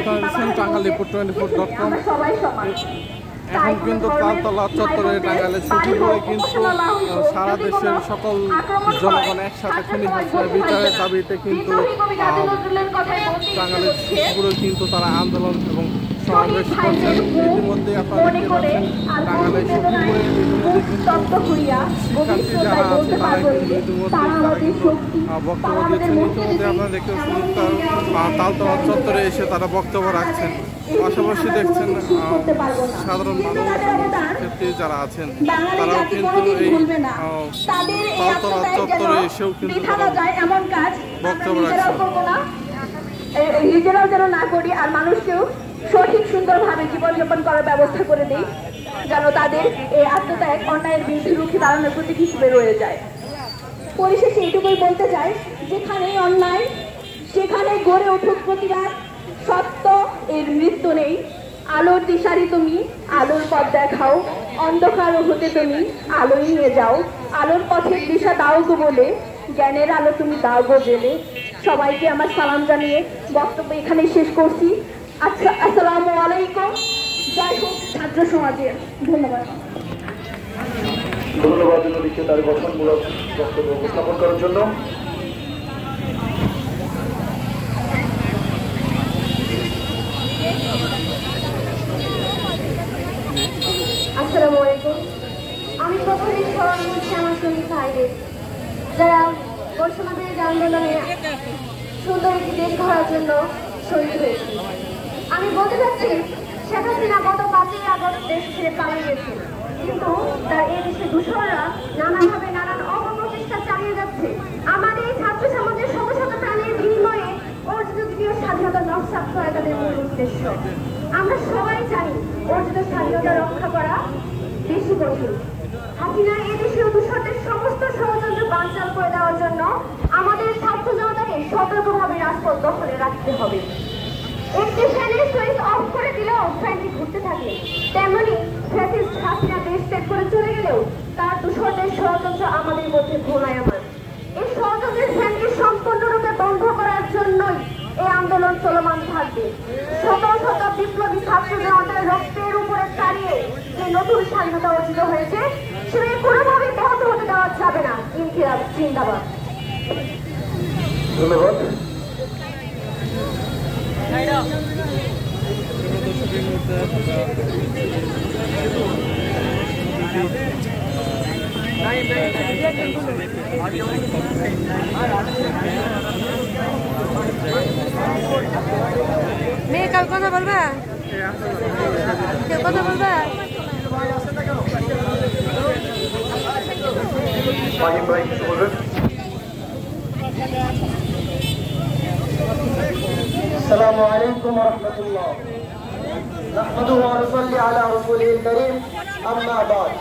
আপনারা দেখছেন টাঙ্গাইল2424.com। এখন কিন্তু তালতলা চত্বরে টাঙ্গাইলের সখীপুরে কিন্তু সারা দেশের সকল জনগণ একসাথে খুনি হাসিনার বিচারের দাবিতে কিন্তু টাঙ্গাইলের সখীপুরে কিন্তু তারা আন্দোলন এবং সমাবেশ করছেন। ইতিমধ্যে আপনারা দেখতে পাচ্ছেন টাঙ্গাইলের সখীপুরে শিক্ষার্থী যারা আছে তারা কিন্তু ইতিমধ্যে বক্তব্য দিচ্ছেন। ইতিমধ্যে আপনারা দেখতে পাচ্ছেন তালতলা চত্বরে এসে তারা বক্তব্য রাখছেন। পাশাপাশি দেখছেন সাধারণ মানুষ ক্ষেত্রে যারা আছেন তারাও কিন্তু এই তালতলা চত্বরে এসেও কিন্তু বক্তব্য রাখছেন। নিজেরাও যেন না করি আর মানুষকেও সঠিক সুন্দরভাবে জীবনযাপন করার ব্যবস্থা করে দিই, যেন তাদের এই আত্মত্যাগ অন্যায়ের বিরুদ্ধে রুখে দাঁড়ানোর প্রতীক হিসেবে রয়ে যায়। পরিশেষে এটুকুই বলতে চাই, যেখানেই অন্যায় সেখানে গড়ে উঠুক প্রতিবাদ। সত্য এর মৃত্যু নেই। আলোর দিশারি তুমি, আলোর পথ দেখাও। অন্ধকার হতে তুমি আলোয় নিয়ে যাও। আলোর পথের দিশা দাও গো বলে, জ্ঞানের আলো তুমি দাও গো জেলে। সবাইকে আমার সালাম জানিয়ে বক্তব্য এখানেই শেষ করছি। আচ্ছা, আসসালামু আলাইকুম। জয় হোক ছাত্র সমাজের। ধন্যবাদ। ধন্যবাদ নদীকে তার গঠনমূলক বক্তব্য উপস্থাপন করার জন্য। আসসালামু আলাইকুম। আমি প্রথমেই স্মরণ করছি আমার সঙ্গী ভাইদের, যারা বৈষম্যবিরোধী আন্দোলনে সুন্দর একটি দেশ গড়ার জন্য শহীদ হয়েছে। আমি বলতে চাচ্ছি, শেখ হাসিনা গত 5ই আগস্ট দেশ ছেড়ে পালিয়ে গেছে, কিন্তু তার এই দেশের দূষণরা নানাভাবে নানান অপপ্রচেষ্টা চালিয়ে যাচ্ছে। আমাদের এই ছাত্র সমাজের শত শত প্রাণের বিনিময়ে অর্জিত দ্বিতীয় স্বাধীনতা নস্যাৎ করা তাদের মূল উদ্দেশ্য। আমরা সবাই জানি অর্জিত স্বাধীনতা রক্ষা করা বেশি কঠিন। হাসিনার এই দেশীয় দূষণের সমস্ত ষড়যন্ত্র বানচাল করে দেওয়ার জন্য আমাদের ছাত্র জনতাকে সতর্কভাবে রাজপথ দখলে রাখতে হবে। একটি ফ্যানের সুইচ অফ করে দিলেও ফ্যানটি ঘুরতে থাকে, তেমনি ফ্যাসিস্ট হাসিনা দেশ ত্যাগ করে চলে গেলেও তার দূষণের ষড়যন্ত্র আমাদের মধ্যে ঘুমায়মান। এই ষড়যন্ত্রের ফ্যানকে সম্পূর্ণরূপে বন্ধ করার জন্যই এই আন্দোলন চলমান থাকবে। শত শত বিপ্লবী ছাত্র জনতার রক্তের উপরে দাঁড়িয়ে যে নতুন স্বাধীনতা অর্জিত হয়েছে, সেটাকে কোনোভাবে ব্যাহত হতে দেওয়া যাবে না। ইনকিলাব জিন্দাবাদ। ধন্যবাদ। মেয়ে কাল কথা বলবা, কেউ কথা বলবা। মাহিম ভাই কিছু বলবেন? السلام عليكم ورحمة الله. نحمده ونصلي على رسوله الكريم. أما بعد.